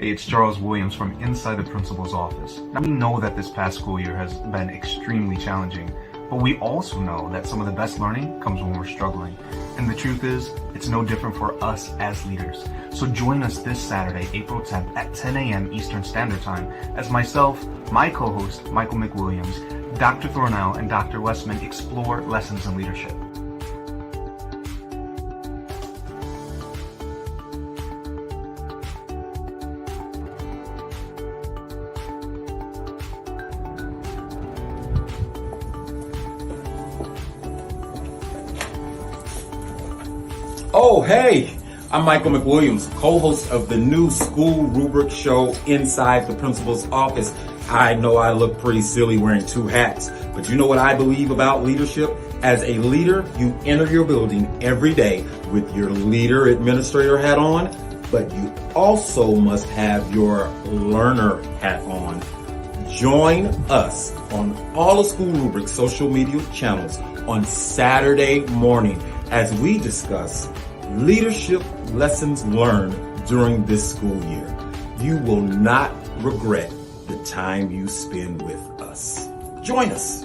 Hey, it's Charles Williams from inside the principal's office. Now, we know that this past school year has been extremely challenging, but we also know that some of the best learning comes when we're struggling. And the truth is, it's no different for us as leaders. So join us this Saturday, April 10th at 10 a.m. Eastern Standard Time as myself, my co-host, Michael McWilliams, Dr. Thornell, and Dr. Woestman explore lessons in leadership. Oh, hey, I'm Michael McWilliams, co-host of the new school rubric show Inside the Principal's Office. I know I look pretty silly wearing two hats, but you know what I believe about leadership? As a leader, you enter your building every day with your leader administrator hat on, but you also must have your learner hat on. Join us on all the school rubric social media channels on Saturday morning as we discuss leadership lessons learned during this school year. You will not regret the time you spend with us. Join us.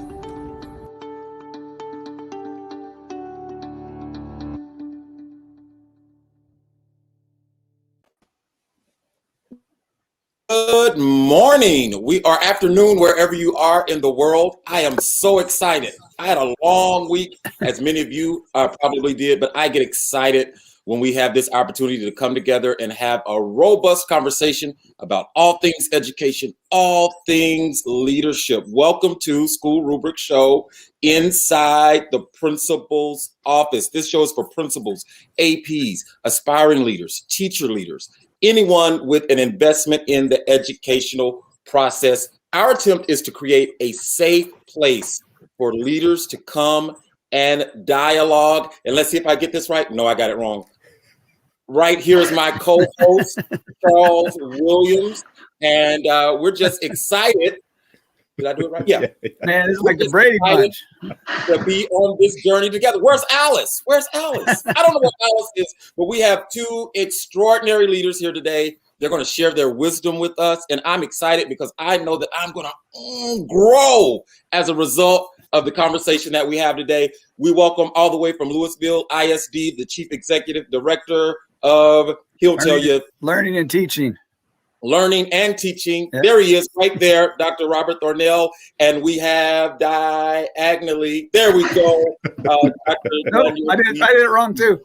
Good morning. We are afternoon wherever you are in the world. I am so excited. I had a long week, as many of you probably did, but I get excited when we have this opportunity to come together and have a robust conversation about all things education, all things leadership. Welcome to School Rubric Show Inside the Principal's Office. This show is for principals, APs, aspiring leaders, teacher leaders, anyone with an investment in the educational process. Our attempt is to create a safe place for leaders to come and dialogue. And let's see if I get this right. No, I got it wrong. Right here is my co-host, Charles Williams. And we're just excited. Did I do it right? Yeah. Man, this is like the Brady Bunch. To be on this journey together. Where's Alice? Where's Alice? I don't know what Alice is, but we have two extraordinary leaders here today. They're going to share their wisdom with us. And I'm excited because I know that I'm going to grow as a result of the conversation that we have today. We welcome all the way from Lewisville ISD, the Chief Executive Director of, tell you. Learning and Teaching. Learning and Teaching. Yep. There he is right there, Dr. Robert Thornell. And we have diagonally, there we go. Dr. Nope, I did it wrong too.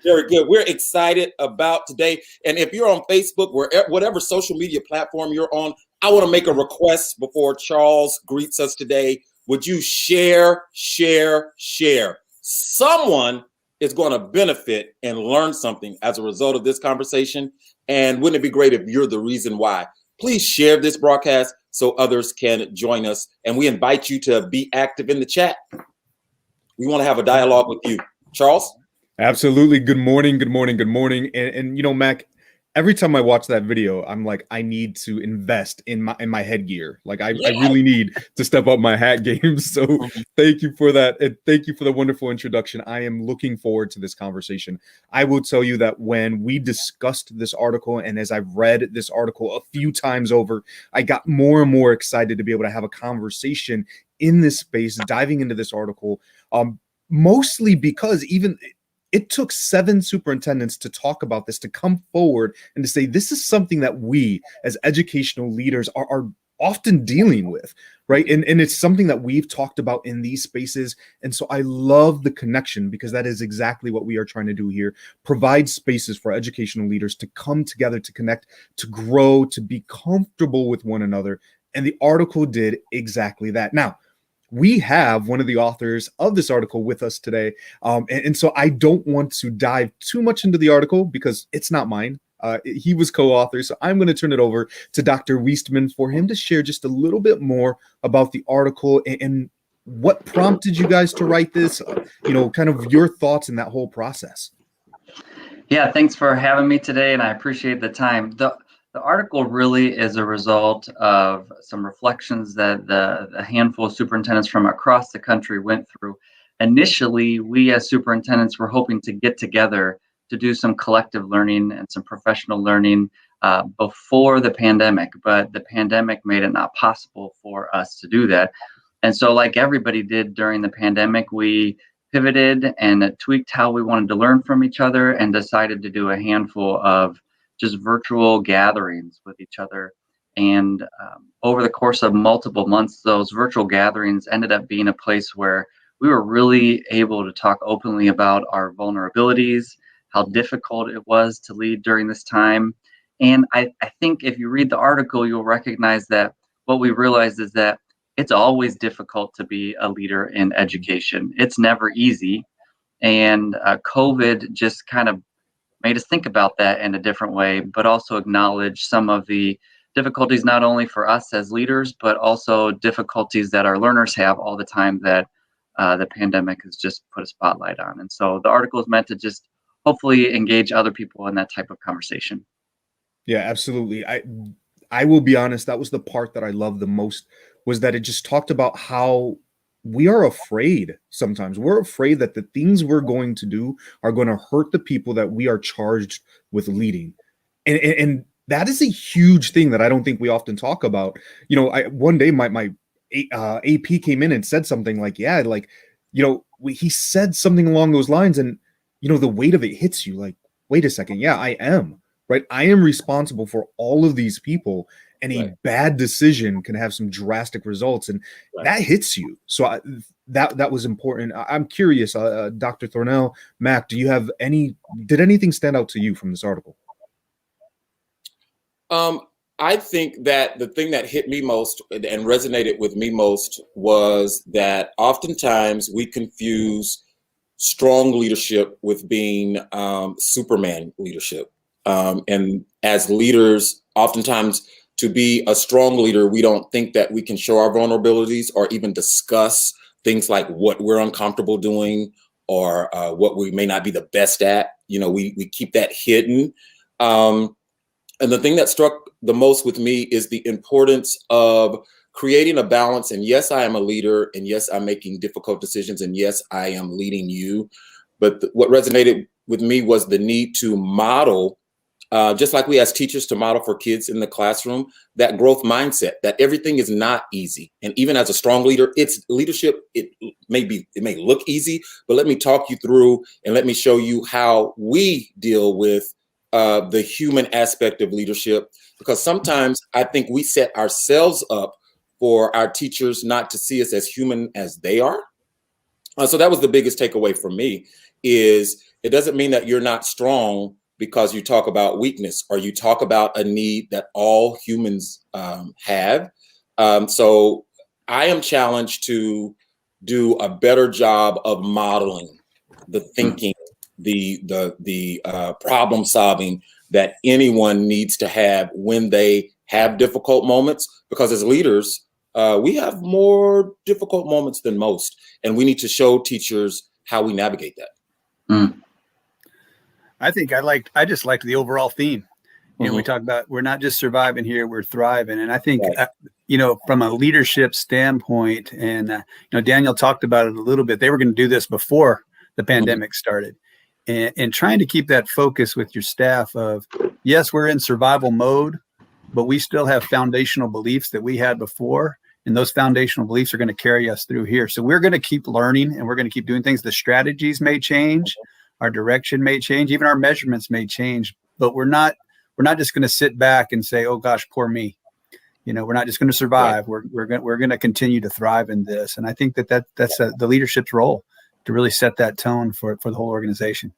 Very good. We're excited about today. And if you're on Facebook, whatever social media platform you're on, I want to make a request before Charles greets us today. Would you share? Someone is going to benefit and learn something as a result of this conversation. And wouldn't it be great if you're the reason why? Please share this broadcast so others can join us. And we invite you to be active in the chat. We want to have a dialogue with you. Charles? Absolutely. Good morning. And you know, Mac, every time I watch that video, I'm like, I need to invest in my headgear. Like I really need to step up my hat game. So thank you for that. And thank you for the wonderful introduction. I am looking forward to this conversation. I will tell you that when we discussed this article, and as I've read this article a few times over, I got more and more excited to be able to have a conversation in this space, diving into this article, mostly because it took 7 superintendents to talk about this, to come forward and to say, this is something that we as educational leaders are often dealing with, right? And it's something that we've talked about in these spaces. And so I love the connection, because that is exactly what we are trying to do here. Provide spaces for educational leaders to come together, to connect, to grow, to be comfortable with one another. And the article did exactly that. Now, we have one of the authors of this article with us today. And so I don't want to dive too much into the article because it's not mine. He was co-author. So I'm going to turn it over to Dr. Woestman for him to share just a little bit more about the article and what prompted you guys to write this, kind of your thoughts in that whole process. Yeah, thanks for having me today, and I appreciate the time. The article really is a result of some reflections that a handful of superintendents from across the country went through. Initially, we as superintendents were hoping to get together to do some collective learning and some professional learning before the pandemic, but the pandemic made it not possible for us to do that. And so like everybody did during the pandemic, we pivoted and tweaked how we wanted to learn from each other and decided to do a handful of just virtual gatherings with each other. And over the course of multiple months, those virtual gatherings ended up being a place where we were really able to talk openly about our vulnerabilities, how difficult it was to lead during this time. And I think if you read the article, you'll recognize that what we realized is that it's always difficult to be a leader in education. It's never easy. And COVID just kind of made us think about that in a different way, but also acknowledge some of the difficulties, not only for us as leaders, but also difficulties that our learners have all the time that the pandemic has just put a spotlight on. And so the article is meant to just hopefully engage other people in that type of conversation. Yeah, absolutely. I will be honest, that was the part that I loved the most, was that it just talked about how we are afraid sometimes. We're afraid that the things we're going to do are going to hurt the people that we are charged with leading. And that is a huge thing that I don't think we often talk about. You know, one day my AP came in and said something like, yeah, like, you know, he said something along those lines, and, you know, the weight of it hits you like, wait a second. Yeah, I am. Right. I am responsible for all of these people, and a bad decision can have some drastic results, and that hits you. So that was important. I'm curious, Dr. Thornell, Mac, did anything stand out to you from this article? I think that the thing that hit me most and resonated with me most was that oftentimes we confuse strong leadership with being Superman leadership. And as leaders, oftentimes to be a strong leader, we don't think that we can show our vulnerabilities or even discuss things like what we're uncomfortable doing or what we may not be the best at. You know, we keep that hidden. And the thing that struck the most with me is the importance of creating a balance. And yes, I am a leader, and yes, I'm making difficult decisions, and yes, I am leading you. But what resonated with me was the need to model, just like we as teachers to model for kids in the classroom, that growth mindset, that everything is not easy. And even as a strong leader, it's leadership. It may look easy, but let me talk you through and let me show you how we deal with the human aspect of leadership, because sometimes I think we set ourselves up for our teachers not to see us as human as they are. So that was the biggest takeaway for me, is it doesn't mean that you're not strong because you talk about weakness or you talk about a need that all humans have. So I am challenged to do a better job of modeling the thinking, the problem solving that anyone needs to have when they have difficult moments, because as leaders, we have more difficult moments than most, and we need to show teachers how we navigate that. I think I just liked the overall theme. You know, we talk about, we're not just surviving here, we're thriving. And I think, you know, from a leadership standpoint, and, you know, Daniel talked about it a little bit, they were going to do this before the pandemic started. And trying to keep that focus with your staff of, yes, we're in survival mode, but we still have foundational beliefs that we had before. And those foundational beliefs are going to carry us through here. So we're going to keep learning, and we're going to keep doing things. The strategies may change, our direction may change, even our measurements may change, but we're not just going to sit back and say, oh gosh, poor me. You know, we're not just going to survive. We're going to continue to thrive in this. And I think that's the leadership's role, to really set that tone for the whole organization.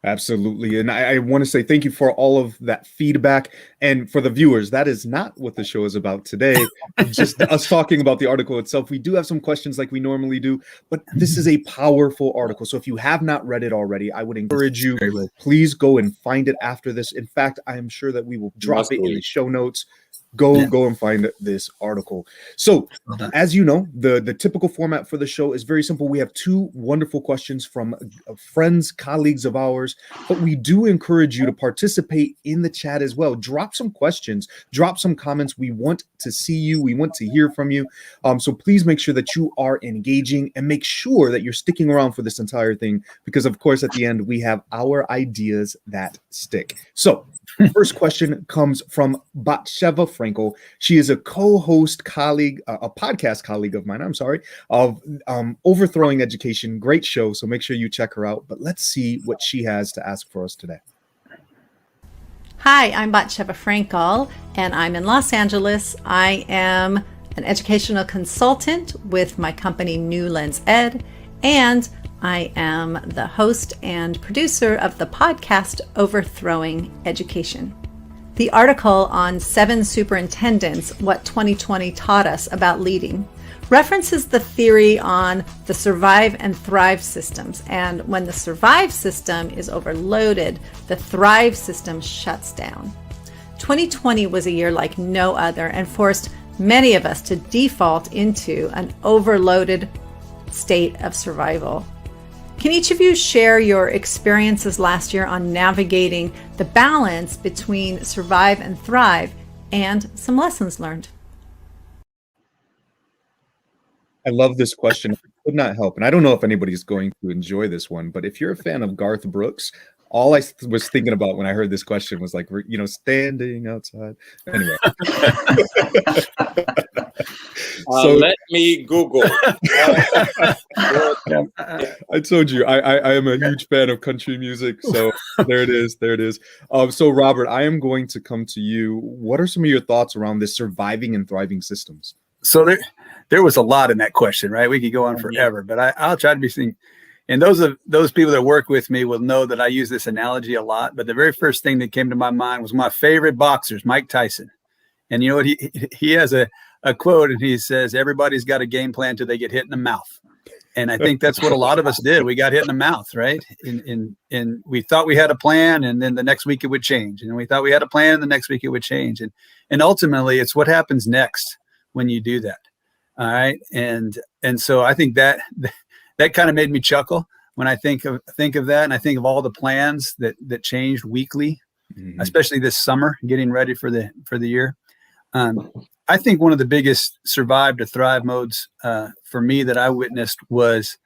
Absolutely. And I want to say thank you for all of that feedback. And for the viewers, that is not what the show is about today. Just us talking about the article itself. We do have some questions like we normally do, but this is a powerful article. So if you have not read it already, I would encourage you, please go and find it after this. In fact, I am sure that we will drop it in the show notes. Go and find this article. So, as you know, the typical format for the show is very simple. We have two wonderful questions from friends, colleagues of ours, but we do encourage you to participate in the chat as well. Drop some questions, drop some comments. We want to see you. We want to hear from you. So please make sure that you are engaging and make sure that you're sticking around for this entire thing, because of course, at the end, we have our ideas that stick. So first question comes from Batsheva Frankel. She is a co-host colleague, a podcast colleague of mine, of Overthrowing Education. Great show, so make sure you check her out. But let's see what she has to ask for us today. Hi, I'm Batsheva Frankel, and I'm in Los Angeles. I am an educational consultant with my company New Lens Ed, and I am the host and producer of the podcast Overthrowing Education. The article on 7 superintendents, what 2020 taught us about leading, references the theory on the survive and thrive systems. And when the survive system is overloaded, the thrive system shuts down. 2020 was a year like no other and forced many of us to default into an overloaded state of survival. Can each of you share your experiences last year on navigating the balance between survive and thrive and some lessons learned? I love this question. I could not help. And I don't know if anybody's going to enjoy this one, but if you're a fan of Garth Brooks, all I was thinking about when I heard this question was like, standing outside. Anyway. So let me Google. I told you, I am a huge fan of country music. So there it is. So Robert, I am going to come to you. What are some of your thoughts around this surviving and thriving systems? So there was a lot in that question, right? We could go on forever, but I'll try to be thinking. And those people that work with me will know that I use this analogy a lot. But the very first thing that came to my mind was my favorite boxers, Mike Tyson. And you know what? He has a quote, and he says, everybody's got a game plan till they get hit in the mouth. And I think that's what a lot of us did. We got hit in the mouth, right? And we thought we had a plan, and then the next week it would change. And we thought we had a plan, and the next week it would change. And ultimately, it's what happens next when you do that. All right. And so I think that kind of made me chuckle when I think of that, and I think of all the plans that changed weekly, especially this summer, getting ready for the year. I think one of the biggest survive to thrive modes for me that I witnessed was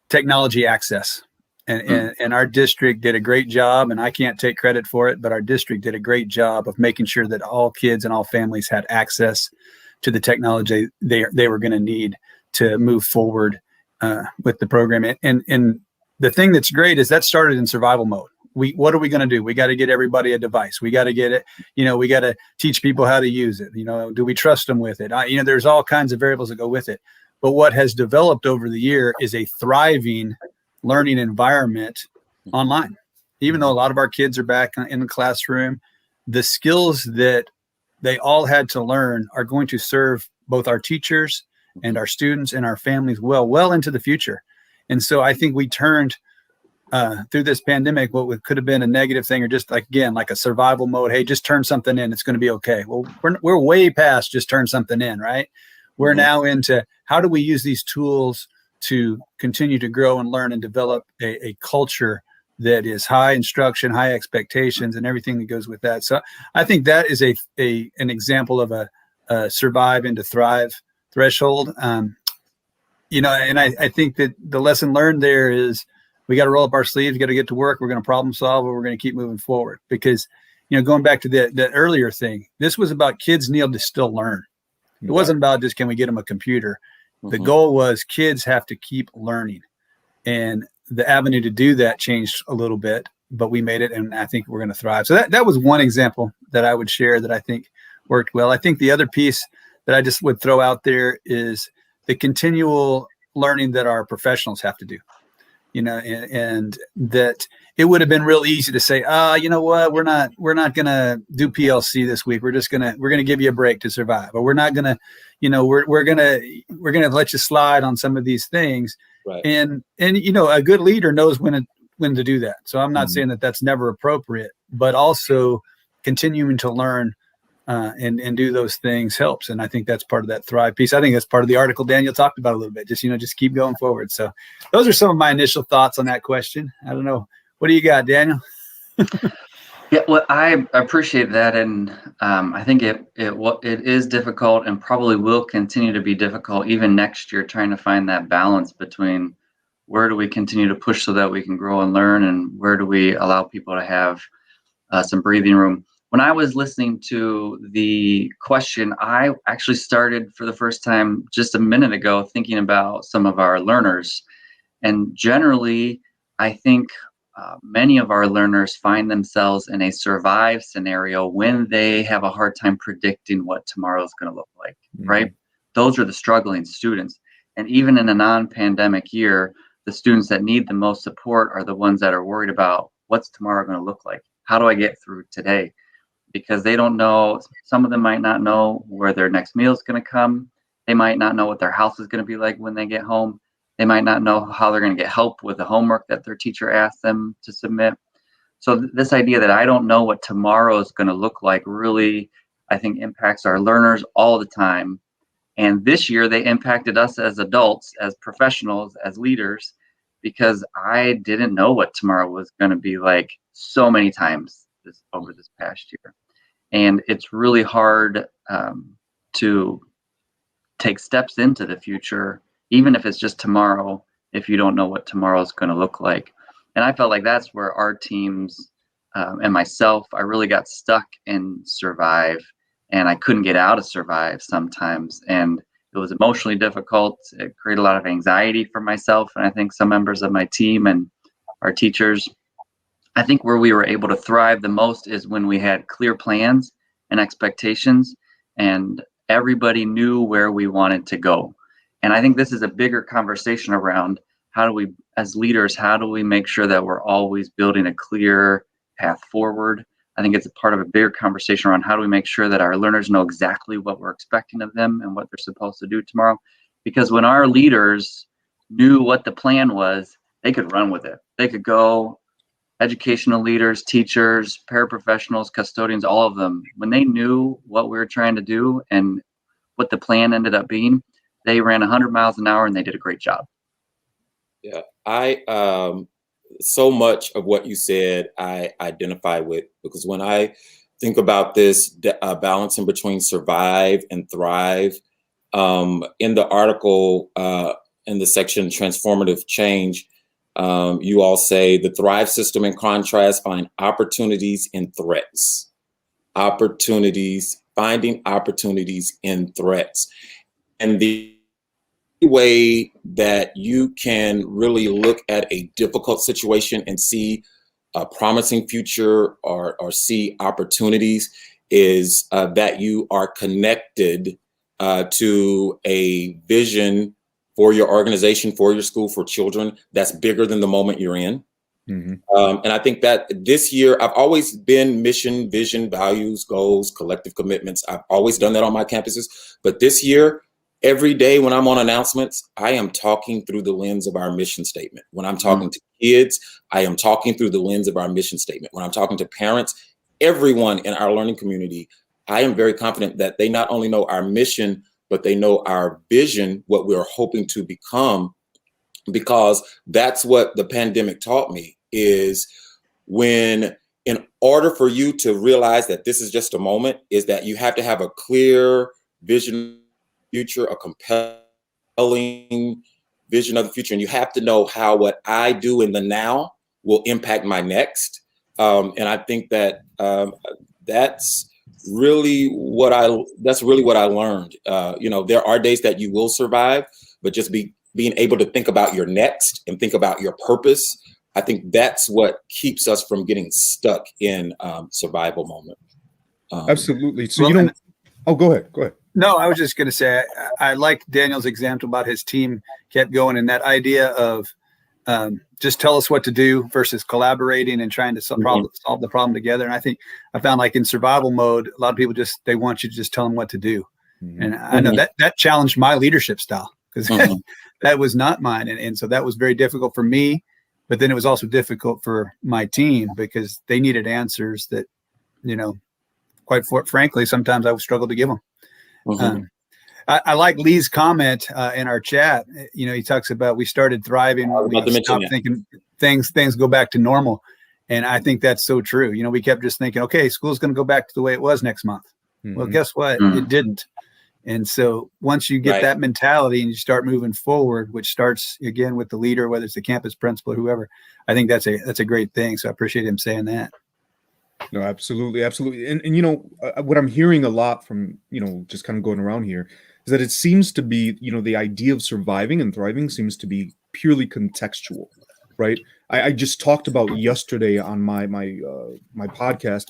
technology access, and our district did a great job, and I can't take credit for it, but our district did a great job of making sure that all kids and all families had access to the technology they were going to need to move forward with the program. And the thing that's great is that started in survival mode. What are we going to do? We got to get everybody a device. We got to get it, we got to teach people how to use it. Do we trust them with it? There's all kinds of variables that go with it. But what has developed over the year is a thriving learning environment online. Even though a lot of our kids are back in the classroom, the skills that they all had to learn are going to serve both our teachers and our students and our families well into the future. And so I think we turned through this pandemic what could have been a negative thing, or just like a survival mode. Hey, just turn something in, it's going to be okay. Well, we're way past just turn something in, right? We're now into how do we use these tools to continue to grow and learn and develop a culture that is high instruction, high expectations, and everything that goes with that. So I think that is an example of a survive into thrive threshold. And I think that the lesson learned there is we got to roll up our sleeves, got to get to work. We're going to problem solve, or we're going to keep moving forward. Because, going back to the earlier thing, this was about kids need to still learn. It wasn't about just, can we get them a computer? The goal was kids have to keep learning. And the avenue to do that changed a little bit, but we made it, and I think we're going to thrive. So that was one example that I would share that I think worked well. I think the other piece that I just would throw out there is the continual learning that our professionals have to do, and that it would have been real easy to say, you know what, we're not going to do PLC this week. We're going to give you a break to survive, or we're not going to, we're going to let you slide on some of these things. Right. And a good leader knows when to do that. So I'm not saying that that's never appropriate, but also continuing to learn and do those things helps. And I think that's part of that thrive piece. I think that's part of the article Daniel talked about a little bit, just keep going forward. So those are some of my initial thoughts on that question. I don't know. What do you got, Daniel? Yeah, well, I appreciate that, and I think it is difficult, and probably will continue to be difficult even next year, trying to find that balance between where do we continue to push so that we can grow and learn, and where do we allow people to have some breathing room. When I was listening to the question, I actually started for the first time just a minute ago thinking about some of our learners, and generally, I think many of our learners find themselves in a survive scenario when they have a hard time predicting what tomorrow is going to look like, right? Those are the struggling students. And even in a non-pandemic year, the students that need the most support are the ones that are worried about what's tomorrow going to look like? How do I get through today? Because they don't know, some of them might not know where their next meal is going to come. They might not know what their house is going to be like when they get home. They might not know how they're going to get help with the homework that their teacher asked them to submit. So this idea that I don't know what tomorrow is going to look like really, I think, impacts our learners all the time. And this year they impacted us as adults, as professionals, as leaders, because I didn't know what tomorrow was going to be like so many times over this past year. And it's really hard to take steps into the future, even if it's just tomorrow, if you don't know what tomorrow is going to look like. And I felt like that's where our teams and myself, I really got stuck in survive, and I couldn't get out of survive sometimes. And it was emotionally difficult. It created a lot of anxiety for myself, and I think some members of my team and our teachers. I think where we were able to thrive the most is when we had clear plans and expectations, and everybody knew where we wanted to go. And I think this is a bigger conversation around how do we, as leaders, how do we make sure that we're always building a clear path forward? I think it's a part of a bigger conversation around how do we make sure that our learners know exactly what we're expecting of them and what they're supposed to do tomorrow. Because when our leaders knew what the plan was, they could run with it. They could go, educational leaders, teachers, paraprofessionals, custodians, all of them, when they knew what we were trying to do and what the plan ended up being, they ran 100 miles an hour and they did a great job. Yeah, so much of what you said, I identify with, because when I think about this balancing between survive and thrive, in the article, in the section transformative change, you all say the thrive system, in contrast, find opportunities in threats. Finding opportunities in threats. And the way that you can really look at a difficult situation and see a promising future or see opportunities is that you are connected to a vision for your organization, for your school, for children that's bigger than the moment you're in. And I think that this year, I've always been mission, vision, values, goals, collective commitments. I've always done that on my campuses. But this year, every day when I'm on announcements, I am talking through the lens of our mission statement. When I'm talking to kids, I am talking through the lens of our mission statement. When I'm talking to parents, everyone in our learning community, I am very confident that they not only know our mission, but they know our vision, what we're hoping to become, because that's what the pandemic taught me, is when, in order for you to realize that this is just a moment, is that you have to have a clear vision future, a compelling vision of the future. And you have to know how what I do in the now will impact my next. And I think that that's really what I learned. There are days that you will survive, but just being able to think about your next and think about your purpose, I think that's what keeps us from getting stuck in survival moment. Absolutely. So go ahead. No, I was just going to say, I like Daniel's example about his team kept going, and that idea of just tell us what to do versus collaborating and trying to solve the problem together. And I think I found, like, in survival mode, a lot of people they want you to just tell them what to do. And I know that challenged my leadership style, because that was not mine. And so that was very difficult for me, but then it was also difficult for my team because they needed answers that, frankly, sometimes I would struggle to give them. Mhm. I like Lee's comment in our chat. He talks about we started thriving when we stopped thinking things go back to normal. And I think that's so true. We kept just thinking, okay, school's going to go back to the way it was next month. Well, guess what? It didn't. And so once you get that mentality and you start moving forward, which starts again with the leader, whether it's the campus principal or whoever, I think that's a great thing. So I appreciate him saying that. No, absolutely. Absolutely. And what I'm hearing a lot from, just kind of going around here is that it seems to be, the idea of surviving and thriving seems to be purely contextual, right? I just talked about yesterday on my podcast.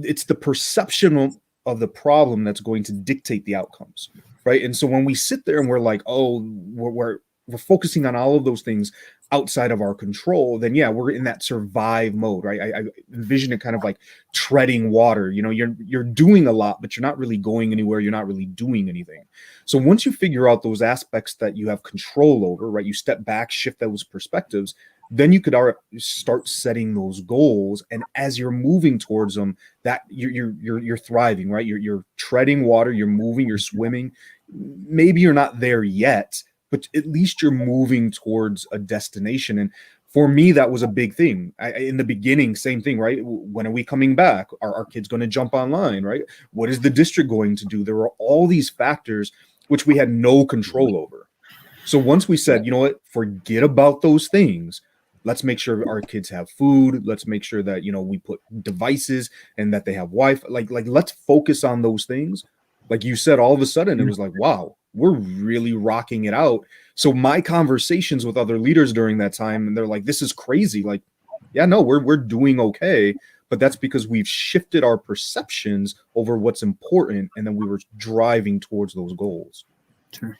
It's the perception of the problem that's going to dictate the outcomes, right? And so when we sit there and we're like, oh, we're focusing on all of those things outside of our control, then yeah, we're in that survive mode, right? I envision it kind of like treading water. You're doing a lot, but you're not really going anywhere. You're not really doing anything. So once you figure out those aspects that you have control over, right? You step back, shift those perspectives, then you could start setting those goals. And as you're moving towards them, that you're thriving, right? You're treading water, you're moving, you're swimming. Maybe you're not there yet, but at least you're moving towards a destination. And for me, that was a big thing. In the beginning, same thing, right? When are we coming back? Are our kids going to jump online, right? What is the district going to do? There were all these factors which we had no control over. So once we said, you know what, forget about those things. Let's make sure our kids have food. Let's make sure that, we put devices and that they have Wi-Fi. Like let's focus on those things. Like you said, all of a sudden it was like, wow, we're really rocking it out. So my conversations with other leaders during that time, and they're like, this is crazy. Like, yeah, no, we're doing okay. But that's because we've shifted our perceptions over what's important. And then we were driving towards those goals. Sure.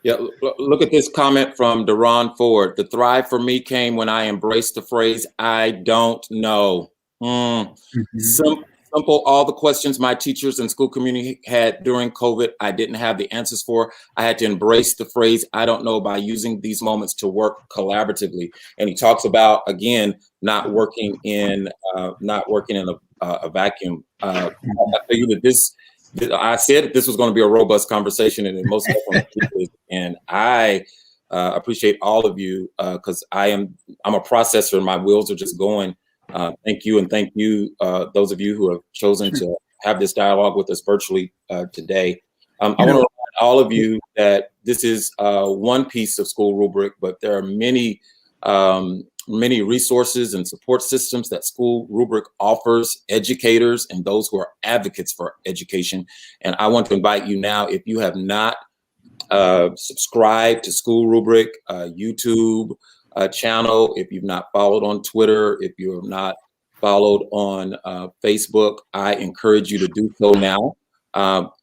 Yeah, look at this comment from Deron Ford. The thrive for me came when I embraced the phrase, I don't know. Simple, all the questions my teachers and school community had during COVID, I didn't have the answers for. I had to embrace the phrase, I don't know, by using these moments to work collaboratively. And he talks about, again, not working in a vacuum. I figured that I said this was going to be a robust conversation, and it most definitely is. And I appreciate all of you because I'm a processor and my wheels are just going. Thank you, and thank you, those of you who have chosen to have this dialogue with us virtually today. I want to remind all of you that this is one piece of school rubric, but there are many resources and support systems that school rubric offers educators and those who are advocates for education. And I want to invite you now, if you have not subscribed to school rubric YouTube channel, if you've not followed on Twitter, if you have not followed on Facebook, I encourage you to do so now.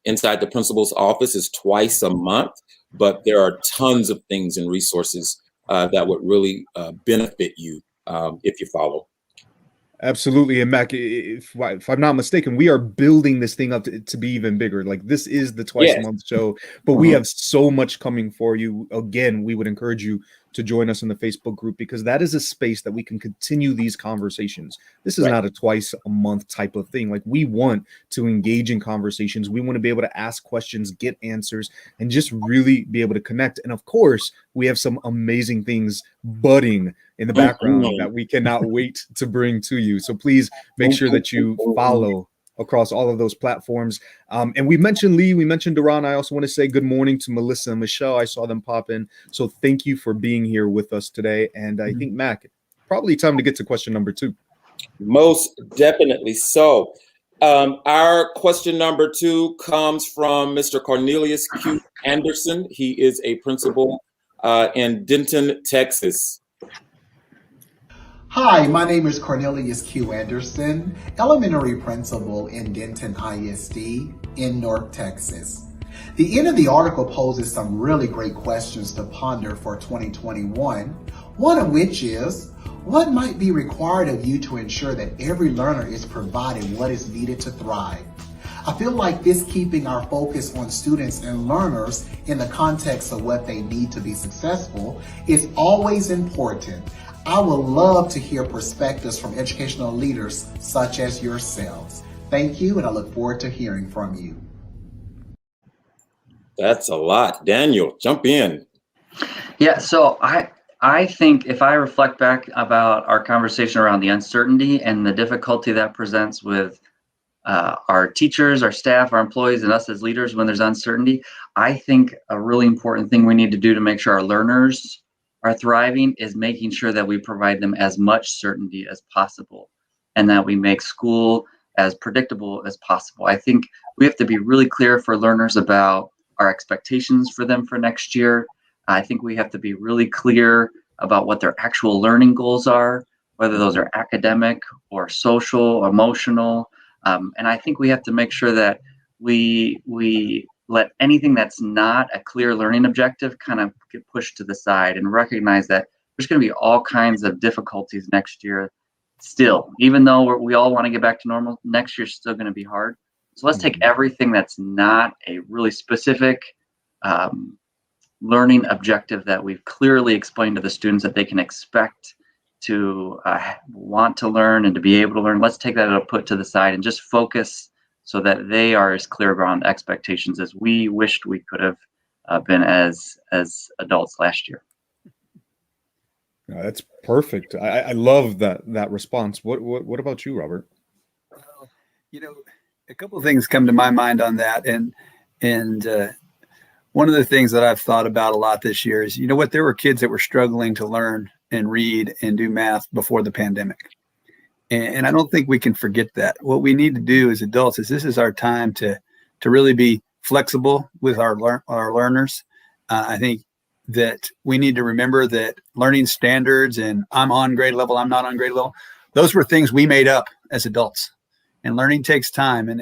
Inside the principal's office is twice a month, but there are tons of things and resources that would really benefit you if you follow. Absolutely. And Mac, if I'm not mistaken, we are building this thing up to be even bigger. Like this is the twice a month show, but we have so much coming for you. Again, we would encourage you to join us in the Facebook group because that is a space that we can continue these conversations. This is not a twice a month type of thing. Like we want to engage in conversations. We want to be able to ask questions, get answers, and just really be able to connect. And of course, we have some amazing things budding in the background that we cannot wait to bring to you. So please make sure that you follow across all of those platforms. And we mentioned Lee, we mentioned Deron. I also want to say good morning to Melissa and Michelle. I saw them pop in. So thank you for being here with us today. And I think, Mac, probably time to get to question number 2. Most definitely so. Our question number 2 comes from Mr. Cornelius Q. Anderson. He is a principal in Denton, Texas. Hi, my name is Cornelius Q. Anderson, elementary principal in Denton ISD in North Texas. The end of the article poses some really great questions to ponder for 2021, one of which is, what might be required of you to ensure that every learner is provided what is needed to thrive? I feel like this keeping our focus on students and learners in the context of what they need to be successful is always important. I would love to hear perspectives from educational leaders such as yourselves. Thank you, and I look forward to hearing from you. That's a lot. Daniel, jump in. Yeah, so I think if I reflect back about our conversation around the uncertainty and the difficulty that presents with our teachers, our staff, our employees, and us as leaders when there's uncertainty, I think a really important thing we need to do to make sure our learners are thriving is making sure that we provide them as much certainty as possible and that we make school as predictable as possible. I think we have to be really clear for learners about our expectations for them for next year. I think we have to be really clear about what their actual learning goals are, whether those are academic or social, emotional. And I think we have to make sure that we let anything that's not a clear learning objective kind of get pushed to the side and recognize that there's going to be all kinds of difficulties next year still. Even though we all want to get back to normal, next year's still going to be hard. So let's take everything that's not a really specific learning objective that we've clearly explained to the students that they can expect to want to learn and to be able to learn. Let's take that and put to the side and just focus so that they are as clear around expectations as we wished we could have been as adults last year. That's perfect. I love that response. What about you, Robert? Well, a couple of things come to my mind on that, and one of the things that I've thought about a lot this year is, there were kids that were struggling to learn and read and do math before the pandemic. And I don't think we can forget that. What we need to do as adults is this is our time to really be flexible with our learners. I think that we need to remember that learning standards and I'm on grade level, I'm not on grade level, those were things we made up as adults. And learning takes time. And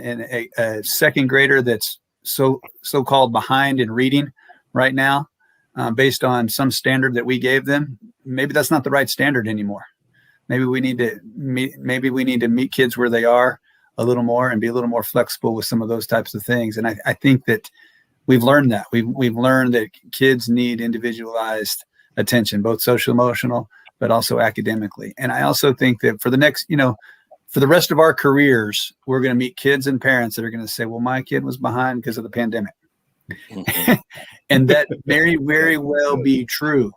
a second grader that's so-called behind in reading right now, based on some standard that we gave them, maybe that's not the right standard anymore. Maybe we need to meet kids where they are a little more and be a little more flexible with some of those types of things. And I think that we've learned that. We've learned that kids need individualized attention, both social emotional, but also academically. And I also think that for the next, for the rest of our careers, we're going to meet kids and parents that are going to say, well, my kid was behind because of the pandemic. And that very, very well be true.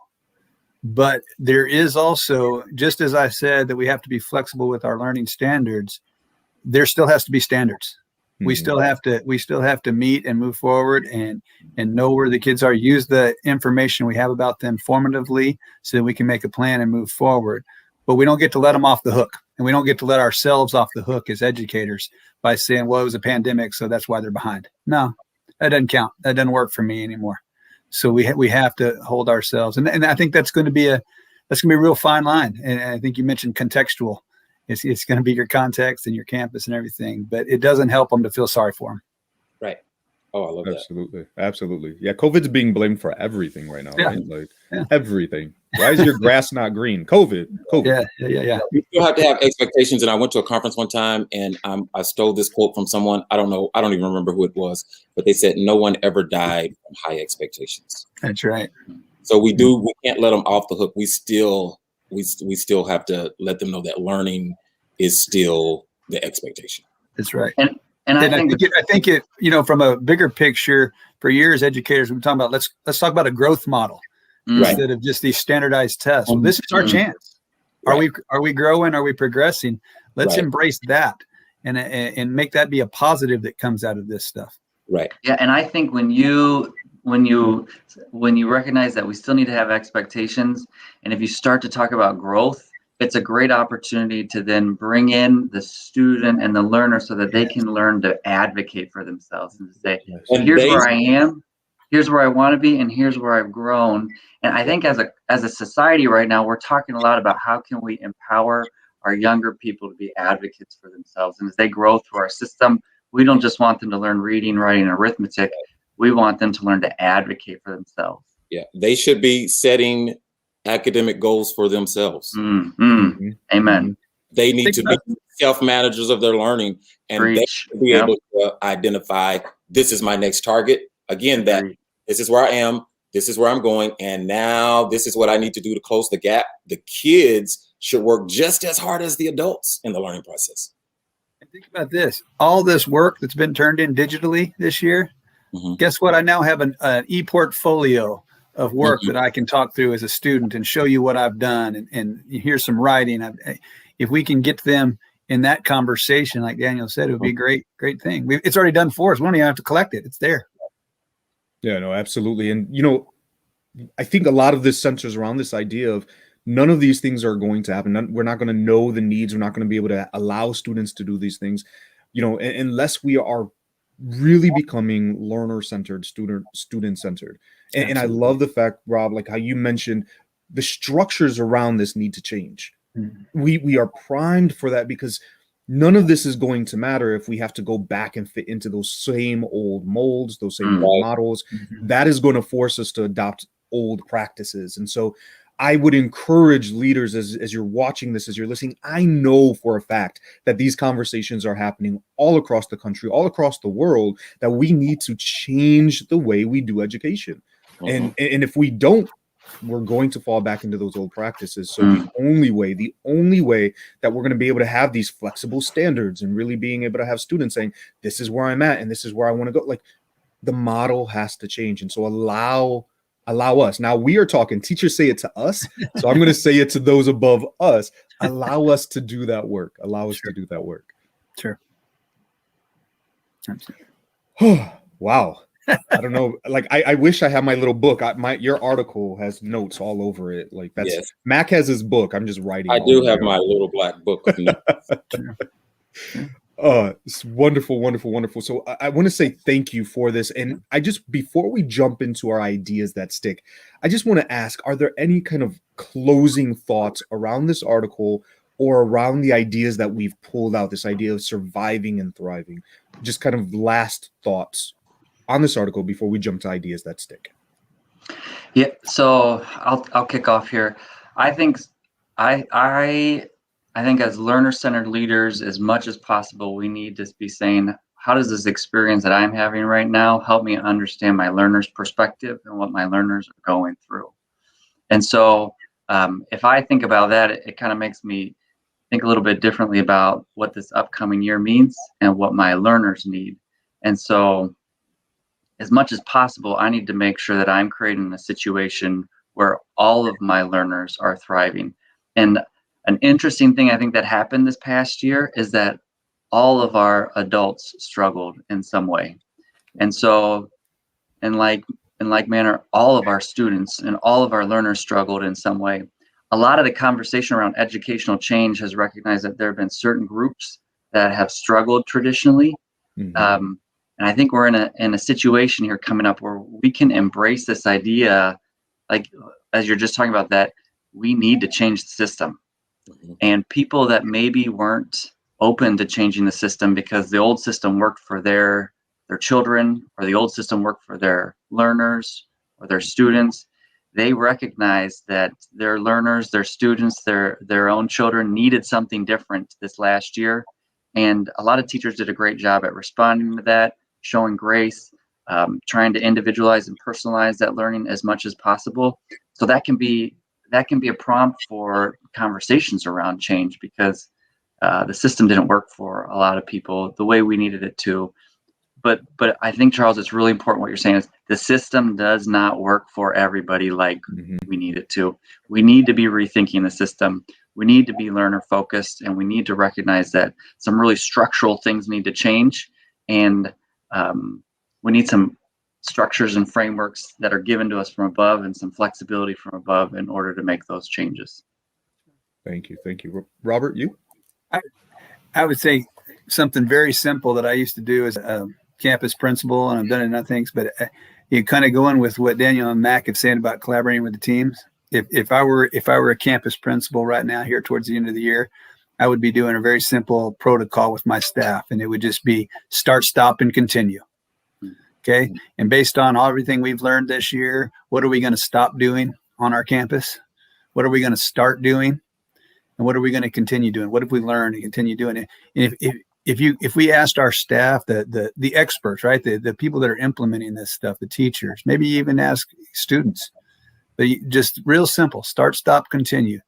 But there is also, just as I said, that we have to be flexible with our learning standards, there still has to be standards. Mm-hmm. We still have to meet and move forward and know where the kids are, use the information we have about them formatively so that we can make a plan and move forward. But we don't get to let them off the hook, and we don't get to let ourselves off the hook as educators by saying, well, it was a pandemic, so that's why they're behind. No, that doesn't count. That doesn't work for me anymore. So we have to hold ourselves. And I think that's going to be a real fine line. And I think you mentioned contextual. It's going to be your context and your campus and everything, but it doesn't help them to feel sorry for them. Right. Oh, I love that. Absolutely. Yeah. COVID's being blamed for everything right now. Yeah. Right? Everything. Why is your grass not green? COVID. Yeah. You still have to have expectations. And I went to a conference one time and I stole this quote from someone. I don't know. I don't even remember who it was, but they said, no one ever died from high expectations. That's right. So we can't let them off the hook. We still have to let them know that learning is still the expectation. That's right. And I think it, from a bigger picture, for years, educators have been talking about, let's talk about a growth model instead of just these standardized tests. Well, this is our chance. Are we growing? Are we progressing? Let's embrace that and make that be a positive that comes out of this stuff. Right. Yeah. And I think when you recognize that we still need to have expectations, and if you start to talk about growth, it's a great opportunity to then bring in the student and the learner so that they can learn to advocate for themselves and say, here's where I am, here's where I want to be, and here's where I've grown. And I think as a society right now, we're talking a lot about how can we empower our younger people to be advocates for themselves. And as they grow through our system, we don't just want them to learn reading, writing, and arithmetic. We want them to learn to advocate for themselves. Yeah, they should be setting academic goals for themselves. Mm-hmm. Amen. They need to be self-managers of their learning, and they should be able to identify, this is my next target. Again, that this is where I am, this is where I'm going, and now this is what I need to do to close the gap. The kids should work just as hard as the adults in the learning process. Think about this. All this work that's been turned in digitally this year. Guess what? I now have an e-portfolio of work that I can talk through as a student and show you what I've done. And here's some writing. If we can get them in that conversation, like Daniel said, it would be a great thing. It's already done for us. We don't even have to collect it. It's there. Yeah, no, absolutely. And, I think a lot of this centers around this idea of none of these things are going to happen. We're not going to know the needs. We're not going to be able to allow students to do these things, unless we are really becoming learner-centered, student-centered. And I love the fact, Rob, like how you mentioned, the structures around this need to change. We are primed for that because none of this is going to matter if we have to go back and fit into those same old molds, those same old models. That is going to force us to adopt old practices. And so I would encourage leaders as you're watching this, as you're listening, I know for a fact that these conversations are happening all across the country, all across the world, that we need to change the way we do education. And if we don't, we're going to fall back into those old practices. So the only way that we're going to be able to have these flexible standards and really being able to have students saying, this is where I'm at and this is where I want to go, like the model has to change. And so allow us. Now we are talking, teachers say it to us. So I'm going to say it to those above us. Allow us to do that work. Allow us to do that work. Sure. Wow. I don't know. Like, I wish I had my little book. Your article has notes all over it. Like that's Mac has his book. I'm just writing. I do have my little black book of notes. It's wonderful, wonderful, wonderful. So I want to say thank you for this. And before we jump into our ideas that stick, I just want to ask, are there any kind of closing thoughts around this article or around the ideas that we've pulled out, this idea of surviving and thriving? Just kind of last thoughts on this article before we jump to ideas that stick. Yeah, so I'll kick off here. I think as learner-centered leaders, as much as possible, we need to be saying, how does this experience that I'm having right now help me understand my learner's perspective and what my learners are going through? And so if I think about that, it kind of makes me think a little bit differently about what this upcoming year means and what my learners need. And so as much as possible, I need to make sure that I'm creating a situation where all of my learners are thriving. And an interesting thing I think that happened this past year is that all of our adults struggled in some way. And so in like manner, all of our students and all of our learners struggled in some way. A lot of the conversation around educational change has recognized that there have been certain groups that have struggled traditionally. And I think we're in a situation here coming up where we can embrace this idea, like as you're just talking about, that we need to change the system. And people that maybe weren't open to changing the system because the old system worked for their children, or the old system worked for their learners or their students, they recognized that their learners, their students, their own children needed something different this last year. And a lot of teachers did a great job at responding to that, showing grace, trying to individualize and personalize that learning as much as possible. So that can be a prompt for conversations around change, because the system didn't work for a lot of people the way we needed it to. But I think, Charles, it's really important what you're saying is the system does not work for everybody like we need it to. We need to be rethinking the system. We need to be learner focused, and we need to recognize that some really structural things need to change. And we need some structures and frameworks that are given to us from above and some flexibility from above in order to make those changes. Thank you. Thank you. Robert, you? I would say something very simple that I used to do as a campus principal, and I've done it in other things, but you kind of go in with what Daniel and Mac have said about collaborating with the teams. If I were a campus principal right now here towards the end of the year, I would be doing a very simple protocol with my staff, and it would just be start, stop, and continue. Okay. And based on everything we've learned this year, what are we going to stop doing on our campus? What are we going to start doing? And what are we going to continue doing? What have we learned and continue doing it? And if we asked our staff, the experts, right, the people that are implementing this stuff, the teachers, maybe even ask students, but just real simple, start, stop, continue.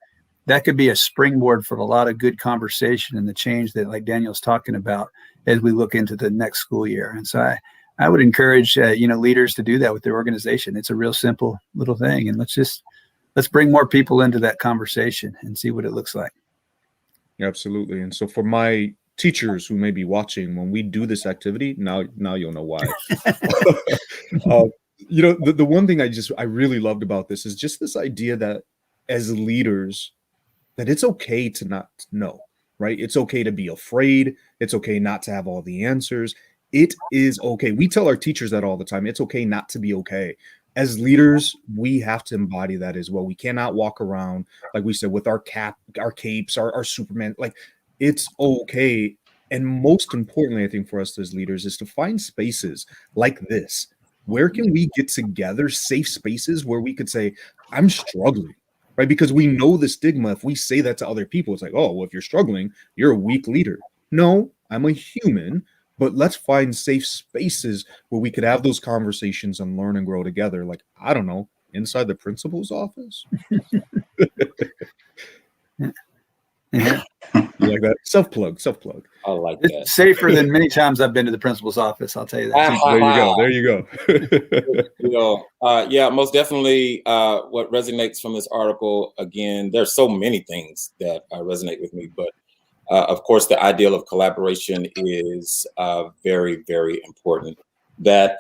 that could be a springboard for a lot of good conversation and the change that, like Daniel's talking about, as we look into the next school year. And so I would encourage, leaders to do that with their organization. It's a real simple little thing. And let's bring more people into that conversation and see what it looks like. Absolutely. And so for my teachers who may be watching, when we do this activity, now you'll know why. The one thing I really loved about this is just this idea that as leaders, that it's okay to not know, right? It's okay to be afraid. It's okay not to have all the answers. It is okay. We tell our teachers that all the time. It's okay not to be okay. As leaders, we have to embody that as well. We cannot walk around, like we said, with our capes, our Superman. Like, it's okay. And most importantly, I think for us as leaders is to find spaces like this. Where can we get together, safe spaces where we could say, I'm struggling, right? Because we know the stigma. If we say that to other people, it's like, oh, well, if you're struggling, you're a weak leader. No, I'm a human. But let's find safe spaces where we could have those conversations and learn and grow together. Like, I don't know, inside the principal's office. Yeah. You like that? Self-plug. I like It's that. safer than many times I've been to the principal's office. I'll tell you that. There you go. Yeah, most definitely. What resonates from this article, again, there's so many things that resonate with me, but of course, the ideal of collaboration is very, very important. That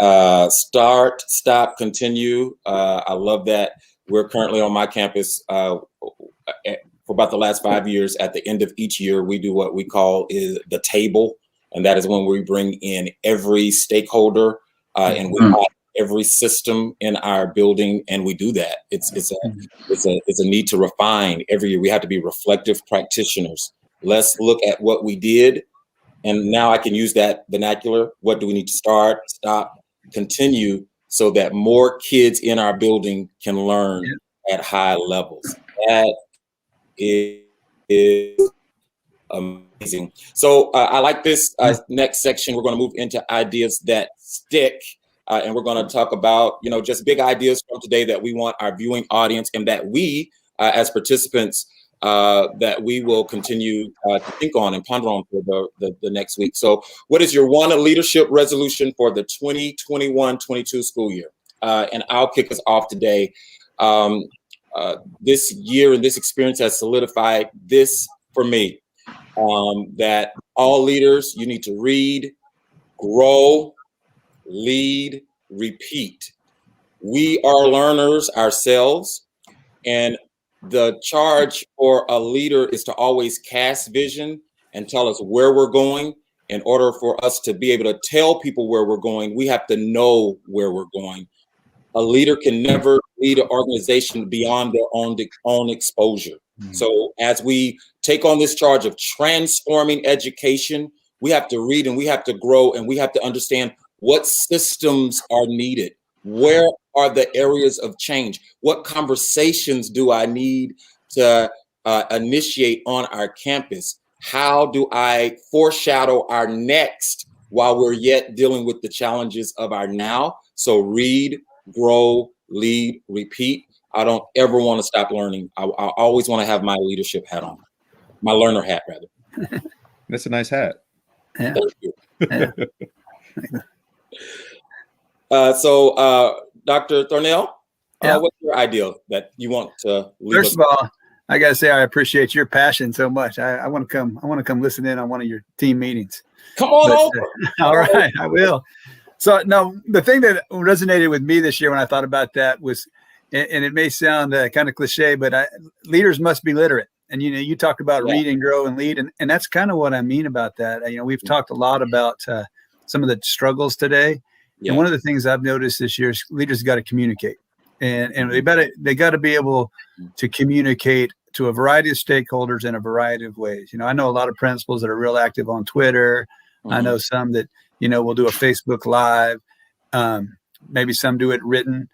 start, stop, continue. I love that. We're currently on my campus for about the last 5 years. At the end of each year, we do what we call is the table. And that is when we bring in every stakeholder and we audit every system in our building. And we do that. It's a need to refine every year. We have to be reflective practitioners. Let's look at what we did. And now I can use that vernacular. What do we need to start, stop, continue so that more kids in our building can learn at high levels? That is amazing. So I like this next section. We're going to move into ideas that stick. And we're going to talk about, just big ideas from today that we want our viewing audience and that we as participants that we will continue to think on and ponder on for the next week. So what is your one leadership resolution for the 2021-22 school year? And I'll kick us off today. This year and this experience has solidified this for me, that all leaders, you need to read, grow, lead, repeat. We are learners ourselves, and the charge for a leader is to always cast vision and tell us where we're going. In order for us to be able to tell people where we're going, we have to know where we're going. A leader can never lead an organization beyond their own exposure. So as we take on this charge of transforming education, we have to read and we have to grow and we have to understand what systems are needed. Where are the areas of change? What conversations do I need to initiate on our campus? How do I foreshadow our next while we're yet dealing with the challenges of our now? So read, grow, lead, repeat. I don't ever want to stop learning. I always want to have my leadership hat on, my learner hat, rather. That's a nice hat. Yeah. Thank you. Yeah. So, Dr. Thornell, what's your ideal that you want to leave First of all, I got to say I appreciate your passion so much. I want to come listen in on one of your team meetings. Come on over. All right, I will. So, no, the thing that resonated with me this year when I thought about that was, and it may sound kind of cliche, but leaders must be literate. And, you talk about read and grow and lead. And that's kind of what I mean about that. We've talked a lot about some of the struggles today. Yeah. And one of the things I've noticed this year is leaders got to communicate, and they got to be able to communicate to a variety of stakeholders in a variety of ways. I know a lot of principals that are real active on Twitter. I know some that, will do a Facebook Live. Maybe some do it written,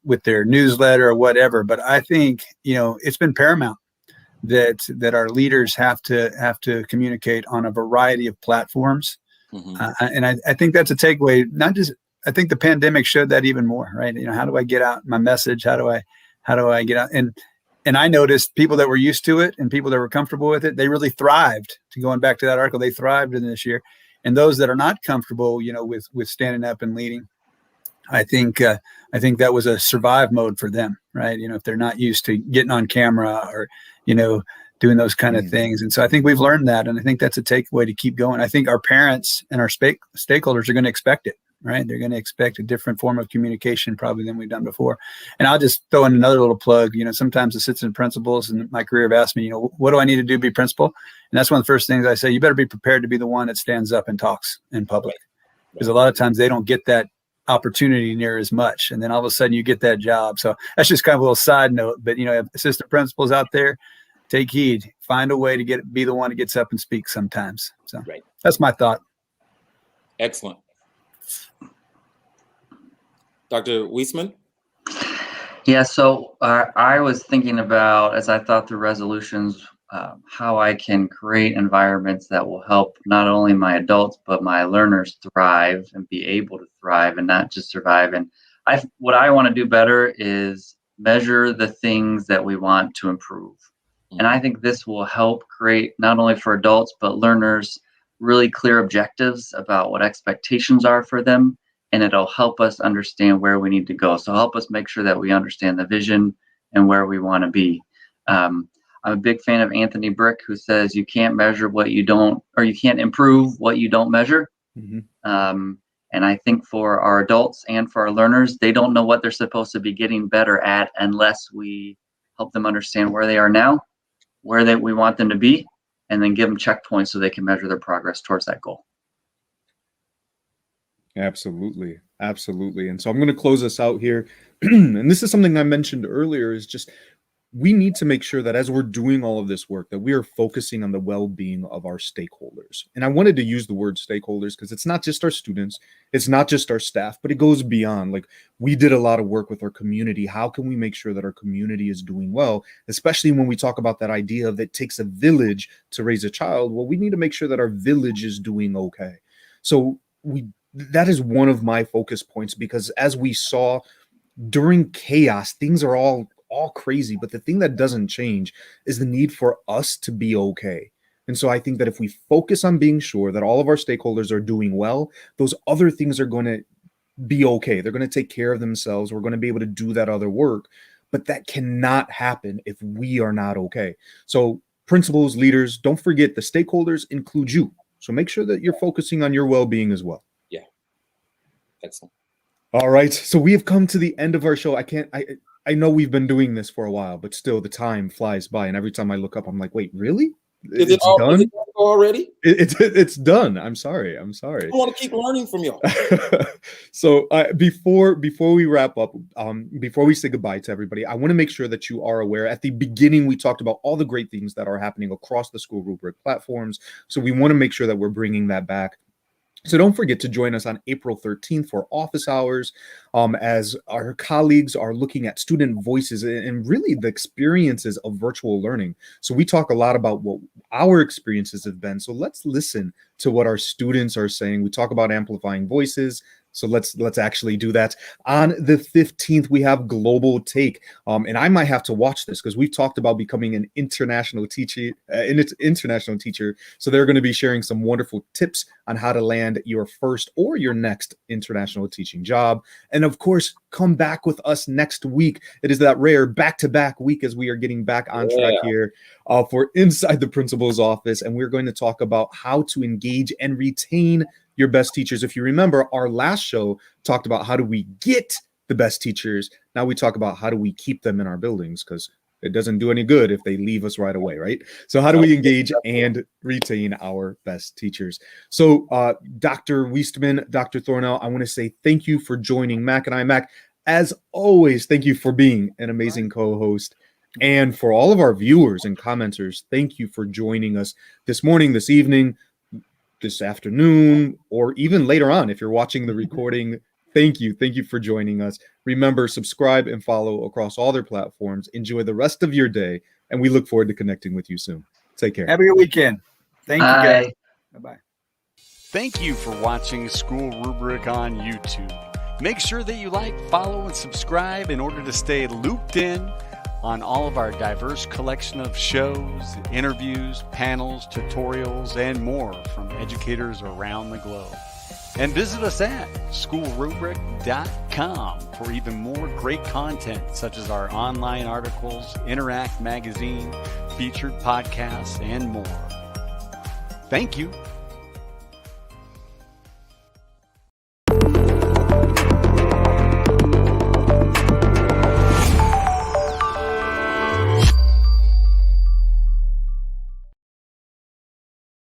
with their newsletter or whatever. But I think, it's been paramount that our leaders have to communicate on a variety of platforms. And I think that's a takeaway. I think the pandemic showed that even more, right? How do I get out my message? How do I get out? And And I noticed people that were used to it and people that were comfortable with it, they really thrived. To going back to that article, they thrived in this year. And those that are not comfortable, with standing up and leading, I think that was a survive mode for them, right? If they're not used to getting on camera or, doing those kind of things. And so I think we've learned that. And I think that's a takeaway to keep going. I think our parents and our stakeholders are going to expect it, right? They're going to expect a different form of communication probably than we've done before. And I'll just throw in another little plug. Sometimes assistant principals in my career have asked me, what do I need to do to be principal? And that's one of the first things I say, you better be prepared to be the one that stands up and talks in public. Because a lot of times they don't get that opportunity near as much. And then all of a sudden you get that job. So that's just kind of a little side note. But, assistant principals out there, take heed, find a way to be the one that gets up and speaks sometimes. So That's my thought. Excellent. Dr. Woestman? Yeah, so I was thinking about, as I thought through resolutions, how I can create environments that will help not only my adults, but my learners thrive and be able to thrive and not just survive. And what I want to do better is measure the things that we want to improve. And I think this will help create, not only for adults, but learners, really clear objectives about what expectations are for them. And it'll help us understand where we need to go. So help us make sure that we understand the vision and where we want to be. I'm a big fan of Anthony Brick, who says you can't measure what you don't, or you can't improve what you don't measure. And I think for our adults and for our learners, they don't know what they're supposed to be getting better at unless we help them understand where they are now, where we want them to be, and then give them checkpoints so they can measure their progress towards that goal. Absolutely. And so I'm going to close us out here. And this is something I mentioned earlier, is just we need to make sure that as we're doing all of this work, that we are focusing on the well-being of our stakeholders. And I wanted to use the word stakeholders because it's not just our students, it's not just our staff, but it goes beyond. Like, we did a lot of work with our community. How can we make sure that our community is doing well, especially when we talk about that idea of it takes a village to raise a child? Well, we need to make sure that our village is doing okay. So that is one of my focus points, because as we saw during chaos, things are all crazy, but the thing that doesn't change is the need for us to be okay. And so I think that if we focus on being sure that all of our stakeholders are doing well, those other things are going to be okay. They're going to take care of themselves. We're going to be able to do that other work, but that cannot happen if we are not okay. So principals, leaders, don't forget the stakeholders include you. So make sure that you're focusing on your well-being as well. Yeah. Excellent. All right. So we have come to the end of our show. I know we've been doing this for a while, but still the time flies by. And every time I look up, I'm like, wait, really? Is it done already? It's done. I'm sorry. I want to keep learning from y'all. So before we wrap up, before we say goodbye to everybody, I want to make sure that you are aware. At the beginning, we talked about all the great things that are happening across the School Rubric platforms. So we want to make sure that we're bringing that back. So don't forget to join us on April 13th for office hours, as our colleagues are looking at student voices and really the experiences of virtual learning. So we talk a lot about what our experiences have been. So let's listen to what our students are saying. We talk about amplifying voices. So let's actually do that. On the 15th, we have Global Take. And I might have to watch this because we've talked about becoming an international teacher. So they're going to be sharing some wonderful tips on how to land your first or your next international teaching job. And of course, come back with us next week. It is that rare back-to-back week as we are getting back on track here for Inside the Principal's Office. And we're going to talk about how to engage and retain your best teachers. If you remember, our last show talked about how do we get the best teachers. Now we talk about how do we keep them in our buildings, because it doesn't do any good if they leave us right away, right? So how do we engage and retain our best teachers? So Dr. Woestman, Dr. Thornell, I want to say thank you for joining Mac and I. Mac, as always, thank you for being an amazing co-host. And for all of our viewers and commenters, thank you for joining us this morning, this evening, this afternoon, or even later on if you're watching the recording. Thank you for joining us. Remember, subscribe and follow across all their platforms. Enjoy the rest of your day, and we look forward to connecting with you soon. Take care. Have a good weekend. Thank you, guys. Bye-bye. Thank you for watching School Rubric on YouTube. Make sure that you like, follow, and subscribe in order to stay looped in on all of our diverse collection of shows, interviews, panels, tutorials, and more from educators around the globe. And visit us at schoolrubric.com for even more great content, such as our online articles, Interact magazine, featured podcasts, and more. Thank you.